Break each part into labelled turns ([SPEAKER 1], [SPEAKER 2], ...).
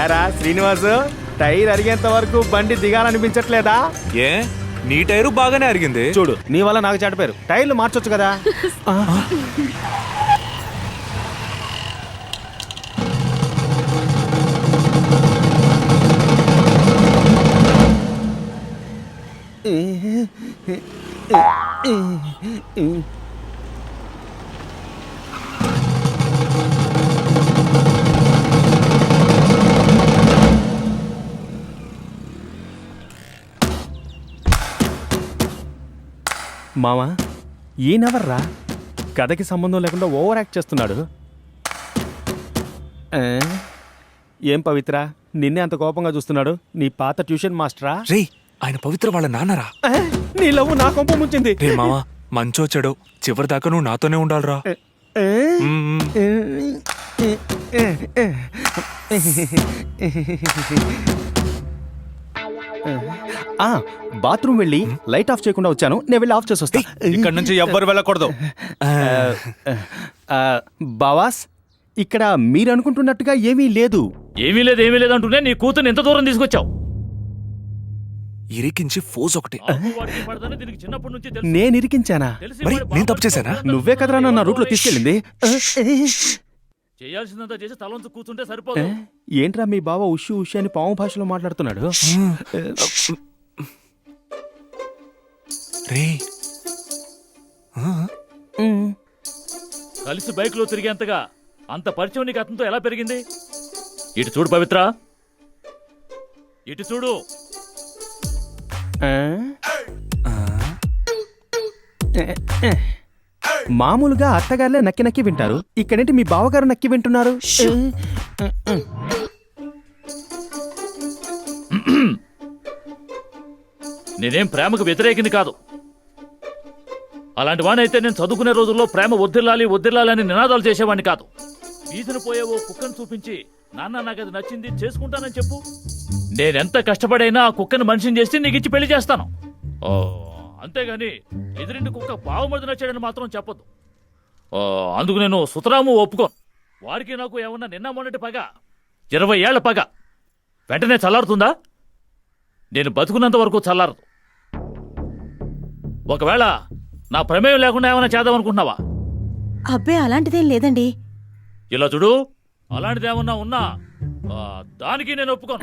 [SPEAKER 1] ఏరా శ్రీనివాసు, టైర్ అరిగేంత వరకు బండి దిగాలనిపించట్లేదా?
[SPEAKER 2] ఏ నీ టైరు బాగానే అరిగింది.
[SPEAKER 1] చూడు, నీ వల్ల నాకు చెడ్డ టైర్లు మార్చొచ్చు కదా. మావా, ఈయనెవర్రా? కథకి సంబంధం లేకుండా ఓవర్ యాక్ట్ చేస్తున్నాడు. ఏం పవిత్ర, నిన్నే అంత కోపంగా చూస్తున్నాడు? నీ పాత ట్యూషన్ మాస్టరా?
[SPEAKER 2] రే, ఆయన పవిత్ర వాళ్ళ నాన్నరా.
[SPEAKER 1] నీ లవ్వు నా కొంప ముంచింది.
[SPEAKER 2] రే మావా, మంచో చెడో చివరి దాకా నువ్వు నాతోనే ఉండాలిరా.
[SPEAKER 1] బాత్రూమ్ వెళ్ళి లైట్ ఆఫ్ చేయకుండా వచ్చాను, నేను వెళ్ళి ఆఫ్ చేసి వస్తా.
[SPEAKER 2] ఇక్కడ నుంచి ఎవ్వరు వెళ్ళకూడదు.
[SPEAKER 1] బావాస్, ఇక్కడ మీరు అనుకుంటున్నట్టుగా ఏమీ లేదు.
[SPEAKER 3] ఏమీ లేదు అంటూనే నీ కూతురు ఎంత దూరం తీసుకొచ్చావు?
[SPEAKER 2] ఇరికించి ఫోజ్ ఒకటి.
[SPEAKER 1] నేను ఇరికించానా?
[SPEAKER 2] మరి నేను తప్పు చేశానా?
[SPEAKER 1] నువ్వే కదరా నా రూట్ లో తీసుకెళ్ళింది.
[SPEAKER 3] చేయాల్సిందంతా చేసి తలంచు కూర్చుంటే సరిపోదు.
[SPEAKER 1] ఏంట్రా మీ బావ ఉషి అని పాము భాషలో మాట్లాడుతున్నాడు?
[SPEAKER 2] రే,
[SPEAKER 3] కలిసి బైక్ లో తిరిగేంతగా అంత పరిచయం నీకు అతనితో ఎలా పెరిగింది? ఇటు చూడు పవిత్ర, ఇటు చూడు.
[SPEAKER 1] మామూలుగా అత్తగారులే నక్కి నక్కి వింటారు, ఇక్కడేంటి మీ బావగారు నక్కి వింటున్నారు?
[SPEAKER 3] నేనేం ప్రేమకు వ్యతిరేకింది కాదు. అలాంటి వాడినైతే నేను చదువుకునే రోజుల్లో ప్రేమ వద్దిల్లాలి అని నినాదాలు చేసేవాడిని కాదు. వీధిని పోయే ఓ కుక్కను చూపించి, నాన్న నాకు అది నచ్చింది చేసుకుంటానని చెప్పు. నేనెంత కష్టపడైనా ఆ కుక్కను మనిషిని చేసి నీకు ఇచ్చి పెళ్లి చేస్తాను. అంతేగాని ఎదురింటి కుక్క బావమరిది నచ్చాడని మాత్రం చెప్పొద్దు. అందుకు నేను సుతరాము ఒప్పుకోను. వాడికి నాకు ఏమన్నా నిన్న మొన్నటి పగ, 20 ఏళ్ల పగ వెంటనే చల్లారుతుందా? నేను బతుకున్నంత వరకు చల్లారదు. ఒకవేళ నా ప్రమేయం లేకుండా ఏమైనా చేద్దామనుకుంటున్నావా?
[SPEAKER 4] అబ్బే, అలాంటిదేం లేదండి.
[SPEAKER 3] ఇలా చూడు, అలాంటిదేమన్నా ఉన్నా దానికి నేను ఒప్పుకోను.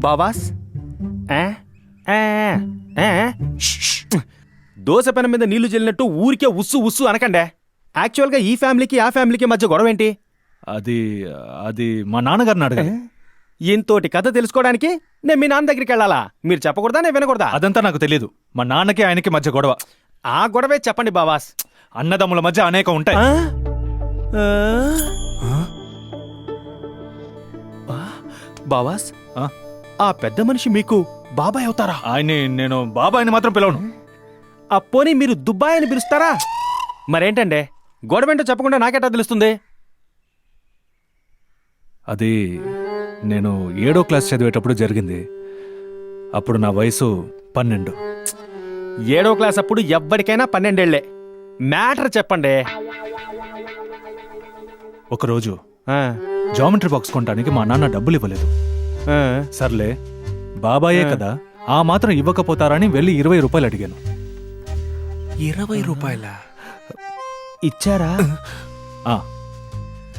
[SPEAKER 1] బాబాస్, దోశ పెనం మీద నీళ్లు జల్లినట్టు ఊరికే ఉస్సు అనకండే. యాక్చువల్గా ఈ ఫ్యామిలీకి ఆ ఫ్యామిలీకి మధ్య గొడవ ఏంటి?
[SPEAKER 5] అది మా నాన్నగారిని అడగాలి.
[SPEAKER 1] ఇంతోటి కథ తెలుసుకోవడానికి నేను మీ నాన్న దగ్గరికి వెళ్ళాలా? మీరు చెప్పకూడదా, నేను వినకూడదా?
[SPEAKER 5] అదంతా నాకు తెలియదు. మా నాన్నకి ఆయనకి మధ్య గొడవ.
[SPEAKER 1] ఆ గొడవే చెప్పండి బాబాస్.
[SPEAKER 5] అన్నదమ్ముల మధ్య అనేక ఉంటాయి.
[SPEAKER 1] బాబాస్, ఆ పెద్ద మనిషి మీకు బాబాయ్ అవుతారా?
[SPEAKER 5] ఆయన్ని నేను బాబాయ్ని మాత్రం పిలవను.
[SPEAKER 1] పోనీ మీరు దుబ్బాయ్ అని పిలుస్తారా? మరేంటండే, గొడవేంటో చెప్పకుండా నాకెట్టా తెలుస్తుంది?
[SPEAKER 5] అది నేను 7వ క్లాస్ చదివేటప్పుడు జరిగింది. అప్పుడు నా వయసు 12.
[SPEAKER 1] 7వ క్లాస్ అప్పుడు ఎవ్వరికైనా 12 ఏళ్లే. మ్యాటర్ చెప్పండి.
[SPEAKER 5] ఒకరోజు జామెట్రీ బాక్స్ కొనడానికి మా నాన్న డబ్బులు ఇవ్వలేదు. సర్లే, బాబాయే కదా, ఆ మాత్రం ఇవ్వకపోతారని వెళ్ళి 20 రూపాయలు అడిగాను.
[SPEAKER 2] 20 రూపాయల
[SPEAKER 1] ఇచ్చారా?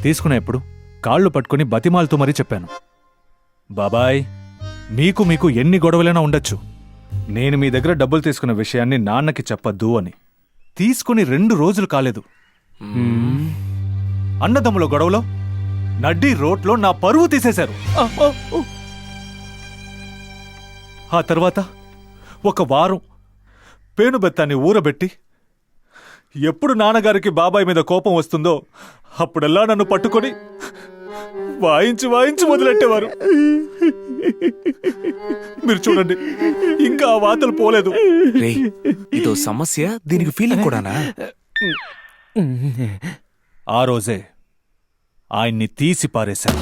[SPEAKER 5] తీసుకునేప్పుడు కాళ్ళు పట్టుకుని బతిమాలుతూ మరీ చెప్పాను, బాబాయ్, మీకు ఎన్ని గొడవలైనా ఉండొచ్చు, నేను మీ దగ్గర డబ్బులు తీసుకున్న విషయాన్ని నాన్నకి చెప్పద్దు అని. తీసుకుని 2 రోజులు కాలేదు, అన్నదమ్ముల గొడవలో నడ్డి రోడ్లో నా పరువు తీసేశారు. ఆ తర్వాత 1 వారం పేనుబెత్తాన్ని ఊరబెట్టి, ఎప్పుడు నాన్నగారికి బాబాయ్ మీద కోపం వస్తుందో అప్పుడల్లా నన్ను పట్టుకొని వాయించి వదిలెట్టేవారు. మీరు చూడండి, ఇంకా ఆ వాతలు పోలేదు.
[SPEAKER 2] ఇదో సమస్య, దీనికి ఫీలింగ్ కూడానా?
[SPEAKER 5] ఆ రోజే ఆయన్ని తీసి పారేశాను.